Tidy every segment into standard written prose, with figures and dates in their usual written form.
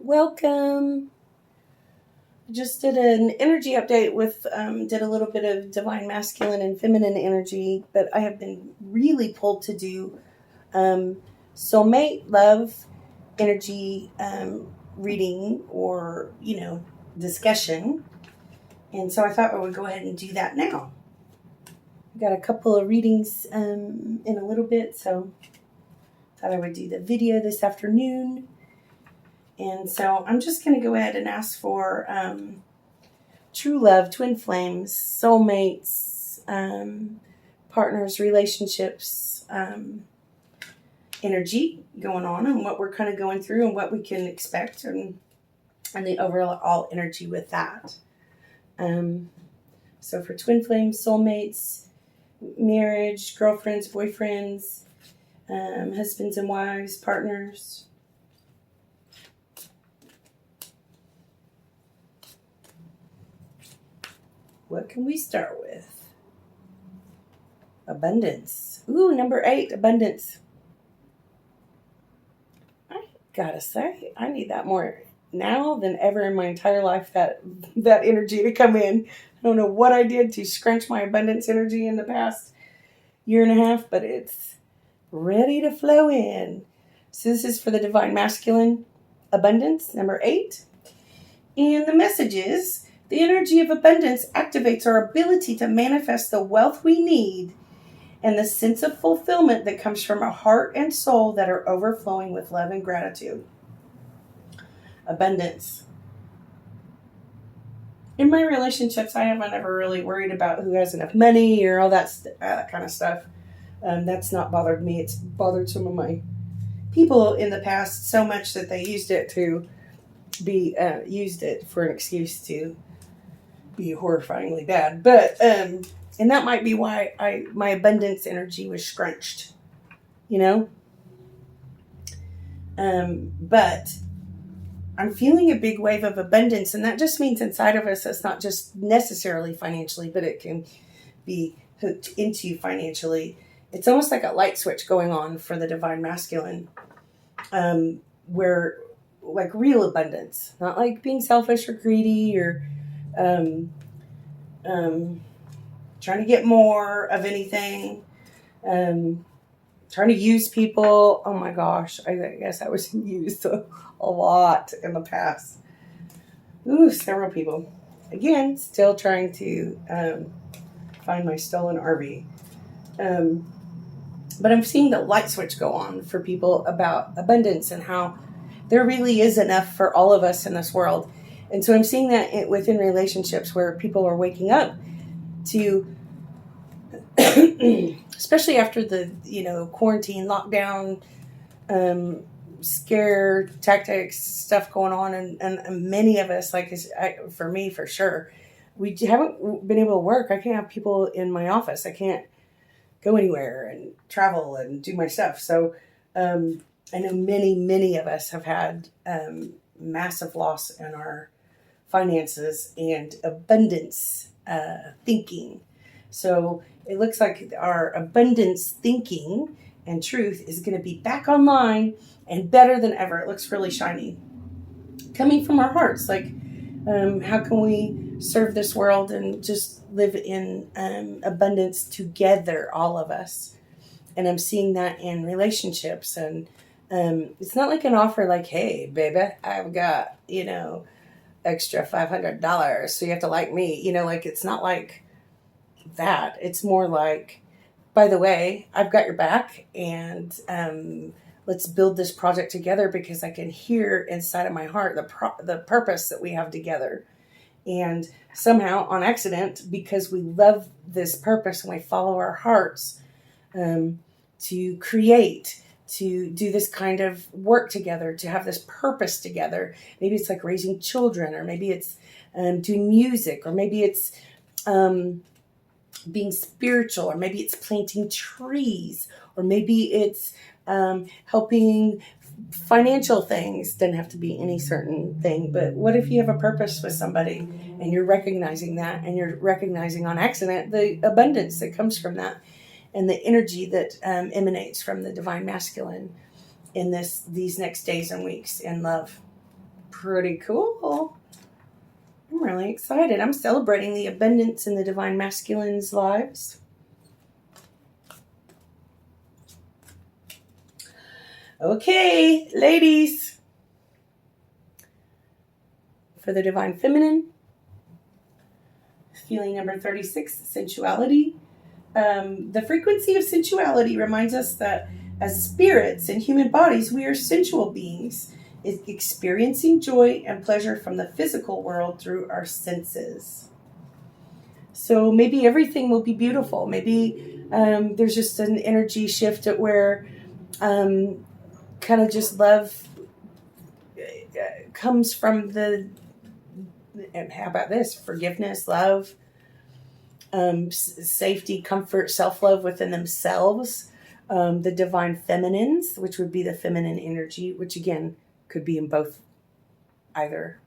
Welcome. Just did an energy update with, did a little bit of divine masculine and feminine energy, but I have been really pulled to do soulmate love energy reading or, discussion. And so I thought I would go ahead and do that now. I got a couple of readings in a little bit, so thought I would do the video this afternoon. And so I'm just going to go ahead and ask for true love, twin flames, soulmates, partners, relationships, energy going on and what we're kind of going through and what we can expect and the overall energy with that. So for twin flames, soulmates, marriage, girlfriends, boyfriends, husbands and wives, partners. What can we start with? Abundance. Ooh, number 8, abundance. I gotta say, I need that more now than ever in my entire life, that energy to come in. I don't know what I did to scrunch my abundance energy in the past year and a half, but it's ready to flow in. So this is for the divine masculine abundance, number 8. And the message is, the energy of abundance activates our ability to manifest the wealth we need and the sense of fulfillment that comes from our heart and soul that are overflowing with love and gratitude. Abundance. In my relationships, I haven't ever really worried about who has enough money or all that kind of stuff. That's not bothered me. It's bothered some of my people in the past so much that they used it for an excuse to be horrifyingly bad. But and that might be why my abundance energy was scrunched, but I'm feeling a big wave of abundance, and that just means inside of us. It's not just necessarily financially, but it can be hooked into financially. It's almost like a light switch going on for the divine masculine, where like real abundance, not like being selfish or greedy or trying to get more of anything, trying to use people. Oh my gosh, I guess I was used a lot in the past. Several people. Again, still trying to find my stolen RV. But I'm seeing the light switch go on for people about abundance and how there really is enough for all of us in this world. And so I'm seeing that within relationships where people are waking up to, especially after the, quarantine, lockdown, scare tactics, stuff going on. And many of us, for me, for sure, we haven't been able to work. I can't have people in my office. I can't go anywhere and travel and do my stuff. So I know many of us have had massive loss in our finances and abundance thinking. So it looks like our abundance thinking and truth is going to be back online and better than ever. It looks really shiny. Coming from our hearts, how can we serve this world and just live in abundance together, all of us? And I'm seeing that in relationships. And it's not like an offer like, hey, baby, I've got, extra $500, so you have to like me. It's not like that. It's more like, by the way, I've got your back, and let's build this project together because I can hear inside of my heart the purpose that we have together. And somehow, on accident, because we love this purpose and we follow our hearts to create, to do this kind of work together, to have this purpose together. Maybe it's like raising children, or maybe it's doing music, or maybe it's being spiritual, or maybe it's planting trees, or maybe it's helping financial things. Doesn't have to be any certain thing, but what if you have a purpose with somebody and you're recognizing that, and you're recognizing on accident the abundance that comes from that, and the energy that emanates from the divine masculine in these next days and weeks in love. Pretty cool. I'm really excited. I'm celebrating the abundance in the Divine Masculine's lives. Okay, ladies. For the Divine Feminine, feeling number 36, sensuality. The frequency of sensuality reminds us that as spirits in human bodies, we are sensual beings, experiencing joy and pleasure from the physical world through our senses. So maybe everything will be beautiful. Maybe there's just an energy shift at where kind of just love comes from the, and how about this, forgiveness, love, safety, comfort, self-love within themselves. The Divine Feminines, which would be the feminine energy, which again could be in both, either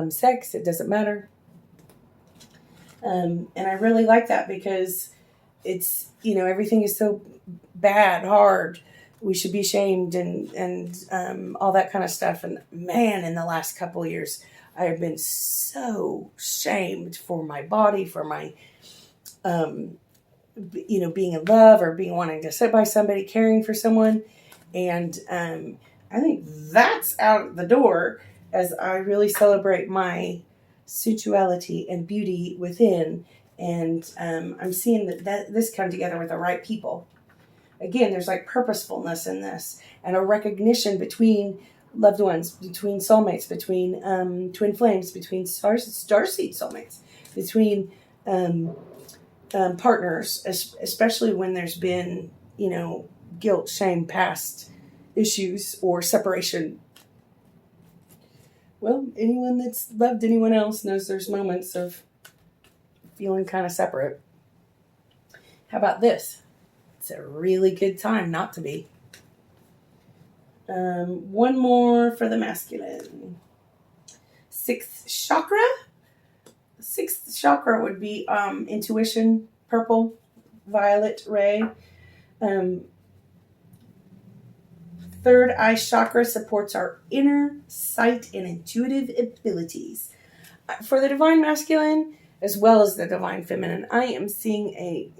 sex, it doesn't matter. And I really like that because it's, everything is so bad, hard. We should be ashamed and all that kind of stuff. And man, in the last couple of years, I have been so shamed for my body, for my, being in love or wanting to sit by somebody, caring for someone. And I think that's out the door as I really celebrate my sensuality and beauty within. And I'm seeing that this come together with the right people. Again, there's like purposefulness in this and a recognition between loved ones, between soulmates, between twin flames, between starseed soulmates, between partners, especially when there's been, guilt, shame, past issues, or separation. Well, anyone that's loved anyone else knows there's moments of feeling kind of separate. How about this? It's a really good time not to be. One more for the masculine. Sixth chakra. Sixth chakra would be intuition, purple, violet ray. Third eye chakra supports our inner sight and intuitive abilities. For the Divine Masculine, as well as the Divine Feminine, I am seeing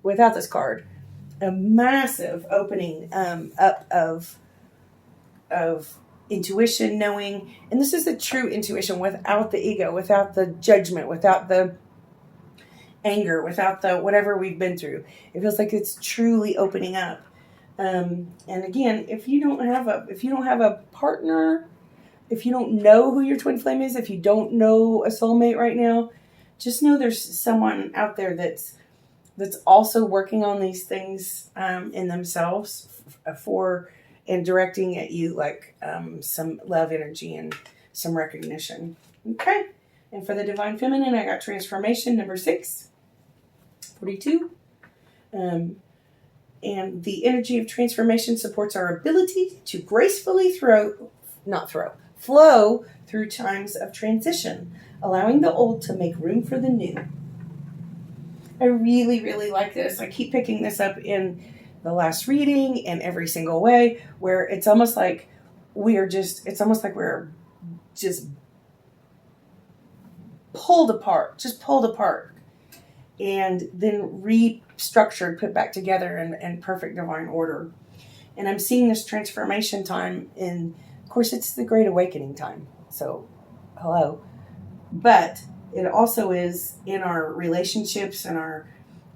without this card, a massive opening up of intuition, knowing, and this is the true intuition without the ego, without the judgment, without the anger, without the whatever we've been through. It feels like it's truly opening up. And again, if you don't have a partner, if you don't know who your twin flame is, if you don't know a soulmate right now, just know there's someone out there that's also working on these things in themselves for and directing at you like some love energy and some recognition. Okay. And for the Divine Feminine, I got transformation number 6, 42. And the energy of transformation supports our ability to gracefully flow through times of transition, allowing the old to make room for the new. I really, really like this. I keep picking this up in the last reading and every single way, where it's almost like we're just pulled apart, and then restructured, put back together in perfect divine order. And I'm seeing this transformation time in, of course, it's the Great Awakening time. So, hello. But it also is in our relationships and our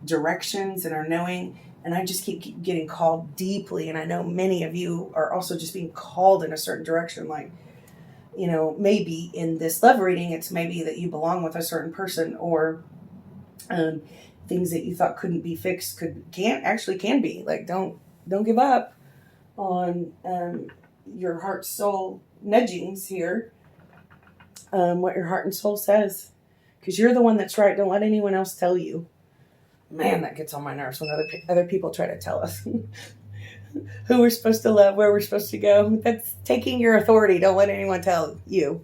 directions and our knowing. And I just keep getting called deeply. And I know many of you are also just being called in a certain direction. Like, maybe in this love reading, it's maybe that you belong with a certain person, or things that you thought couldn't be fixed can be. Like, don't give up on your heart soul nudgings here. What your heart and soul says, because you're the one that's right. Don't let anyone else tell you. Man, that gets on my nerves when other people try to tell us who we're supposed to love, where we're supposed to go. That's taking your authority. Don't let anyone tell you.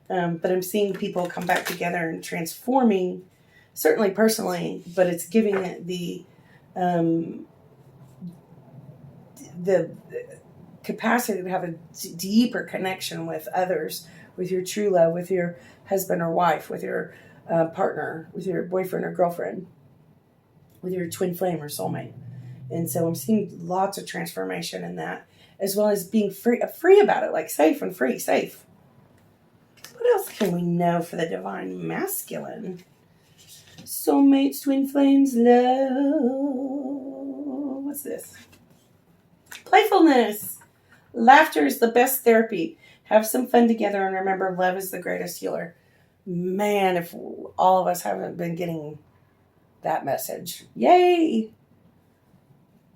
But I'm seeing people come back together and transforming, certainly personally, but it's giving it the capacity to have a deeper connection with others, with your true love, with your husband or wife, with your partner, with your boyfriend or girlfriend, with your twin flame or soulmate. And so I'm seeing lots of transformation in that, as well as being free about it, like safe and free, safe. What else can we know for the divine masculine? Soulmates, twin flames, love. What's this? Playfulness. Laughter is the best therapy. Have some fun together and remember, love is the greatest healer. Man, if all of us haven't been getting that message. Yay!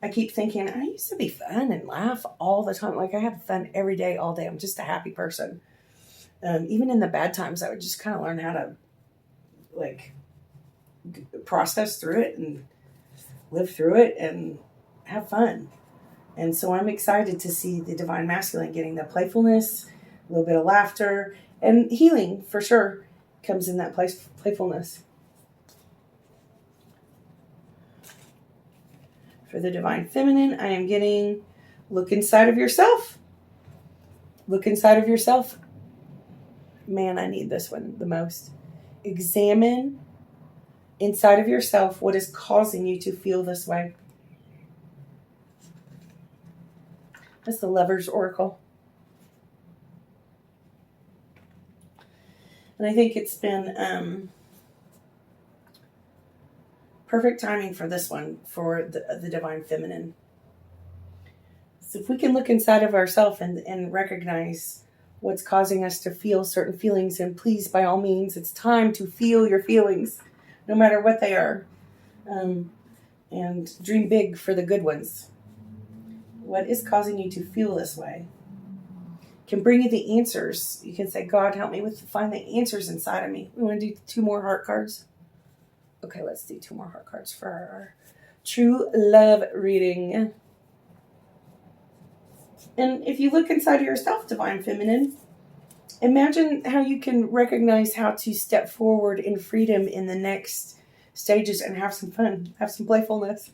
I keep thinking, I used to be fun and laugh all the time. Like I had fun every day, all day. I'm just a happy person. Even in the bad times, I would just kind of learn how to like process through it and live through it and have fun. And so I'm excited to see the divine masculine getting the playfulness, a little bit of laughter, and healing for sure comes in that playfulness. For the divine feminine, I am getting look inside of yourself. Look inside of yourself. Man, I need this one the most. Examine inside of yourself what is causing you to feel this way. That's the Lover's Oracle. And I think it's been perfect timing for this one, for the divine feminine. So if we can look inside of ourselves and recognize what's causing us to feel certain feelings, and please, by all means, it's time to feel your feelings, no matter what they are. And dream big for the good ones. What is causing you to feel this way? Can bring you the answers. You can say, God, help me find the answers inside of me. We want to do 2 more heart cards. Okay, let's do 2 more heart cards for our true love reading. And if you look inside of yourself, divine feminine, imagine how you can recognize how to step forward in freedom in the next stages and have some fun, have some playfulness.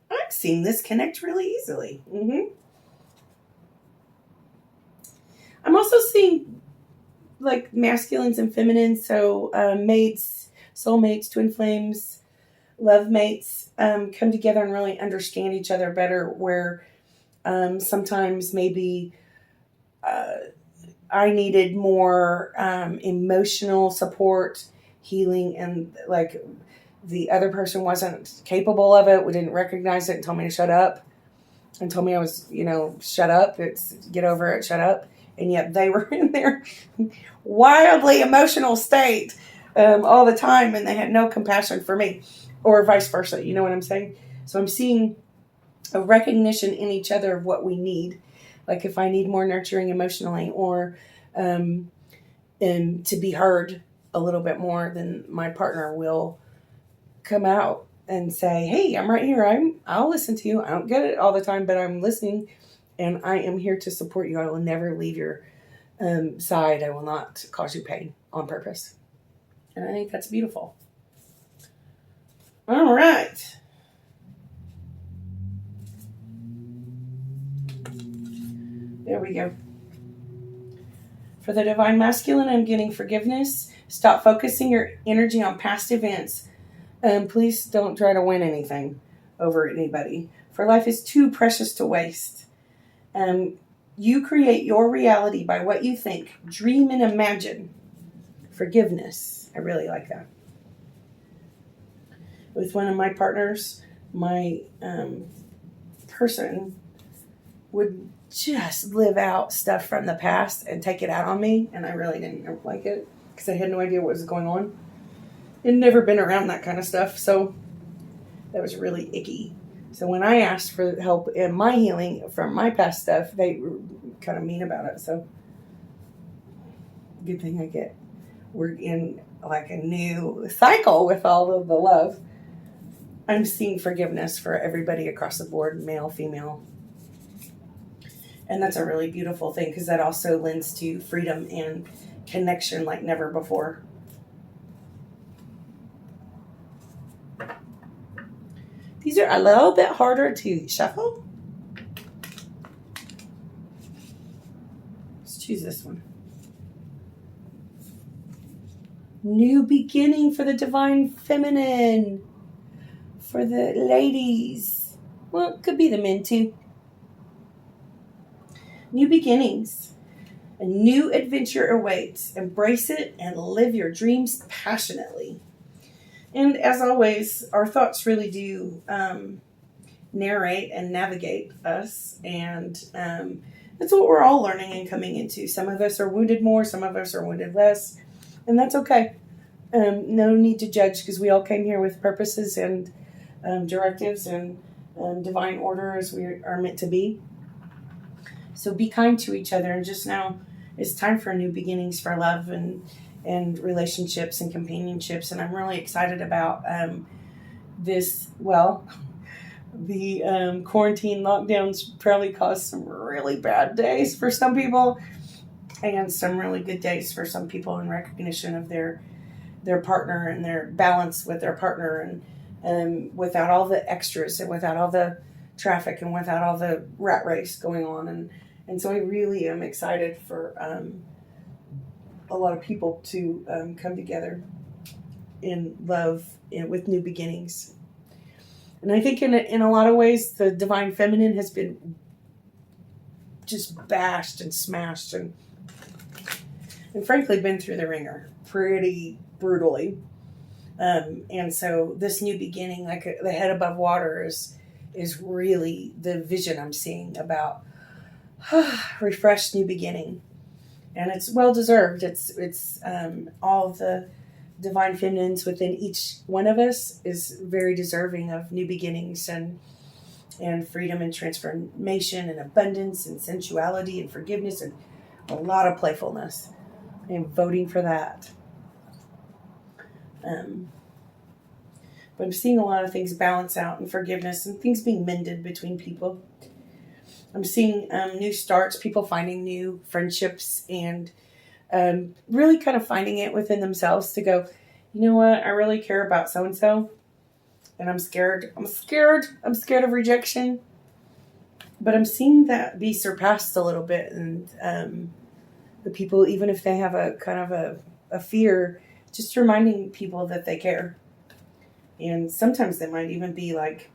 I'm seeing this connect really easily. I'm also seeing like masculines and feminines, so mates, soulmates, twin flames, love mates come together and really understand each other better, where sometimes maybe I needed more emotional support, healing, and like the other person wasn't capable of it. We didn't recognize it and told me to shut up and told me I was, shut up. It's get over it, shut up. And yet they were in their wildly emotional state all the time, and they had no compassion for me, or vice versa. You know what I'm saying? So I'm seeing a recognition in each other of what we need. Like if I need more nurturing emotionally, or and to be heard a little bit more, then my partner will come out and say, hey, I'm right here. I'll listen to you. I don't get it all the time, but I'm listening, and I am here to support you. I will never leave your side. I will not cause you pain on purpose. And I think that's beautiful. All right. There we go. For the divine masculine, I'm getting forgiveness. Stop focusing your energy on past events. Please don't try to win anything over anybody. For life is too precious to waste. You create your reality by what you think. Dream and imagine. Forgiveness. I really like that. With one of my partners, my person would just live out stuff from the past and take it out on me, and I really didn't like it because I had no idea what was going on. I'd never been around that kind of stuff, so that was really icky. So when I asked for help in my healing from my past stuff, they were kind of mean about it. So good thing we're in like a new cycle with all of the love. I'm seeing forgiveness for everybody across the board, male, female. And that's a really beautiful thing, because that also lends to freedom and connection like never before. These are a little bit harder to shuffle. choose this one. New beginning for the divine feminine. For the ladies. Well, it could be the men too. New beginnings. A new adventure awaits. Embrace it and live your dreams passionately. And as always, our thoughts really do narrate and navigate us. And that's what we're all learning and coming into. Some of us are wounded more, some of us are wounded less. And that's okay. No need to judge, because we all came here with purposes and directives and divine order as we are meant to be. So be kind to each other, and just know it's time for new beginnings for love and relationships and companionships. And I'm really excited about this. Well, the quarantine lockdowns probably caused some really bad days for some people and some really good days for some people in recognition of their partner and their balance with their partner, and without all the extras and without all the traffic and without all the rat race going on. And so I really am excited for a lot of people to come together in love with new beginnings. And I think in a lot of ways, the divine feminine has been just bashed and smashed and frankly been through the ringer pretty brutally. And so this new beginning, like the head above water, is really the vision I'm seeing about refreshed new beginning. And it's well deserved. It's all of the divine feminines within each one of us is very deserving of new beginnings and freedom and transformation and abundance and sensuality and forgiveness and a lot of playfulness. I'm voting for that. But I'm seeing a lot of things balance out and forgiveness and things being mended between people. I'm seeing new starts, people finding new friendships and really kind of finding it within themselves to go, you know what, I really care about so-and-so and I'm scared of rejection. But I'm seeing that be surpassed a little bit, and the people, even if they have a kind of a fear, just reminding people that they care. And sometimes they might even be like,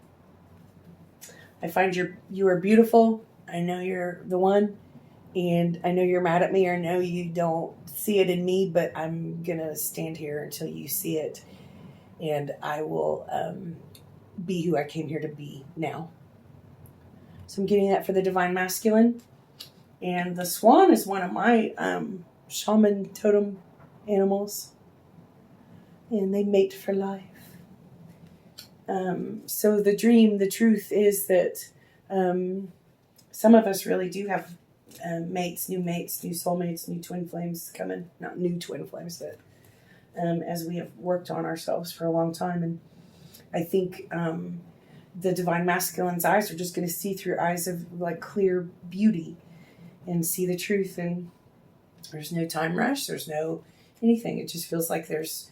I find you are beautiful. I know you're the one. And I know you're mad at me, or I know you don't see it in me, but I'm going to stand here until you see it. And I will be who I came here to be now. So I'm getting that for the divine masculine. And the swan is one of my shaman totem animals. And they mate for life. So the dream, the truth is that some of us really do have mates, new soulmates, new twin flames coming. Not new twin flames, but as we have worked on ourselves for a long time. And I think the divine masculine's eyes are just going to see through eyes of like clear beauty and see the truth. And there's no time rush. There's no anything. It just feels like there's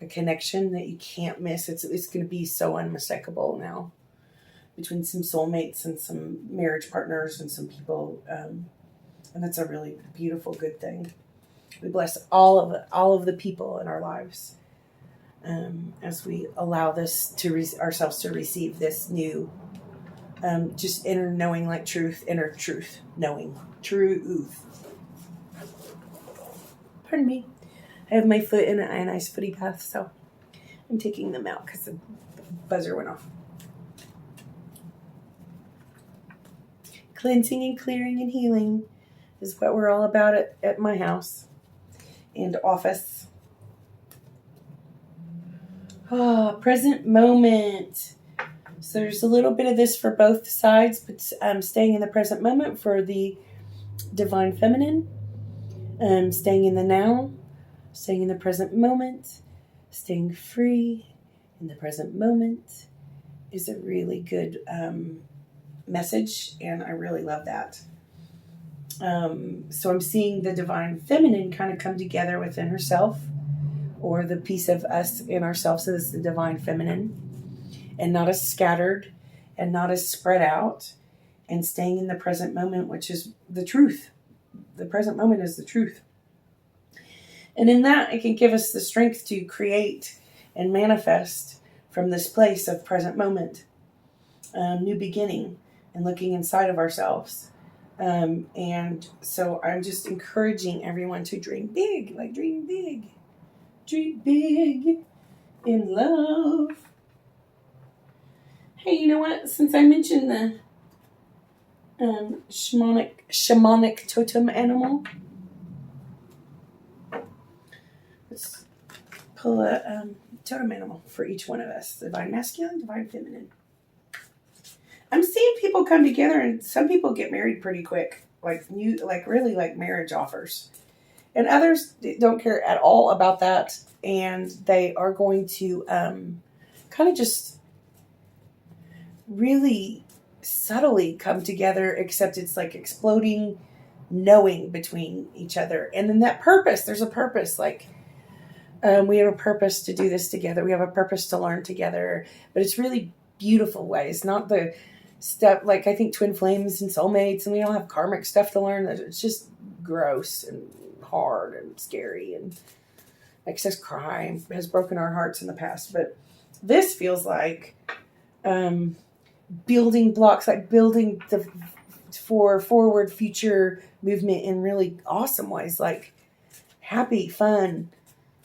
a connection that you can't miss. It's going to be so unmistakable now between some soulmates and some marriage partners and some people. And that's a really beautiful, good thing. We bless all of the people in our lives as we allow this ourselves to receive this new, just inner knowing, like inner truth knowing, truth. Pardon me. I have my foot in an ionized footy bath, so I'm taking them out because the buzzer went off. Cleansing and clearing and healing is what we're all about at my house and office. Present moment. So there's a little bit of this for both sides, but I'm staying in the present moment for the divine feminine. Staying in the now. Staying in the present moment, staying free in the present moment is a really good message, and I really love that. So I'm seeing the divine feminine kind of come together within herself, or the piece of us in ourselves is the divine feminine, and not as scattered and not as spread out, and staying in the present moment, which is the truth. the present moment is the truth. And in that, it can give us the strength to create and manifest from this place of present moment, new beginning, and looking inside of ourselves. And so I'm just encouraging everyone to dream big, dream big. Dream big in love. Hey, you know what? Since I mentioned the shamanic totem animal, let's pull a totem animal for each one of us. Divine masculine, divine feminine. I'm seeing people come together, and some people get married pretty quick, really marriage offers. And others don't care at all about that, and they are going to kind of just really subtly come together, except it's like exploding knowing between each other. And then that purpose, there's a purpose, we have a purpose to do this together. We have a purpose to learn together, but it's really beautiful ways, not the stuff I think twin flames and soulmates, and we don't have karmic stuff to learn. It's just gross and hard and scary, and excess crime has broken our hearts in the past. But this feels like building blocks, building for forward future movement in really awesome ways, happy, fun.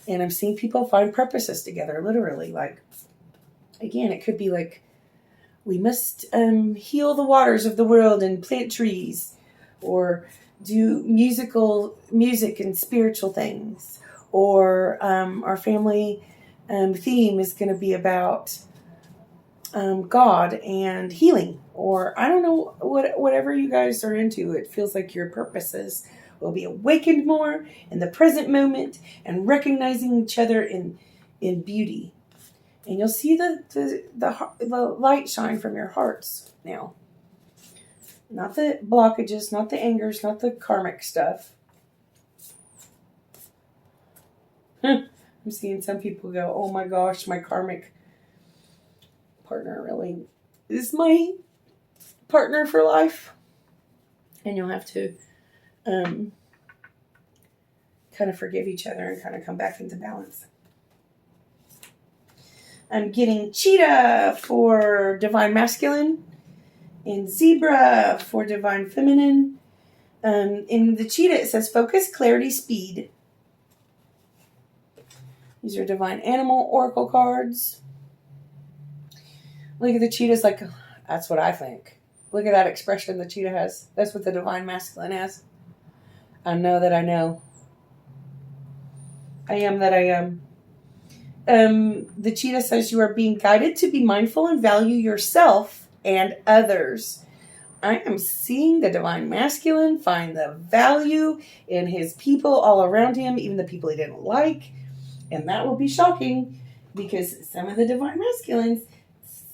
And I'm seeing people find purposes together, literally. Again, it could be we must heal the waters of the world and plant trees, or do music and spiritual things, or our family theme is going to be about God and healing, or I don't know, whatever you guys are into. It feels like your purposes will be awakened more in the present moment and recognizing each other in beauty. And you'll see the light shine from your hearts now. Not the blockages, not the angers, not the karmic stuff. I'm seeing some people go, oh my gosh, my karmic partner really is my partner for life. And you'll have to kind of forgive each other and kind of come back into balance. I'm getting cheetah for divine masculine and zebra for divine feminine. In the cheetah, it says focus, clarity, speed. These are divine animal oracle cards. Look at the cheetahs, that's what I think. Look at that expression the cheetah has. That's what the divine masculine has. I know that I know. I am that I am. The cheetah says you are being guided to be mindful and value yourself and others. I am seeing the divine masculine find the value in his people all around him, even the people he didn't like. And that will be shocking, because some of the divine masculines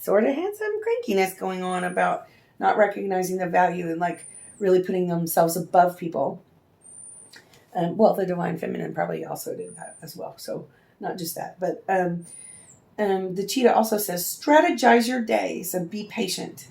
sort of had some crankiness going on about not recognizing the value and really putting themselves above people. The divine feminine probably also did that as well. So not just that, but the cheetah also says strategize your days and be patient.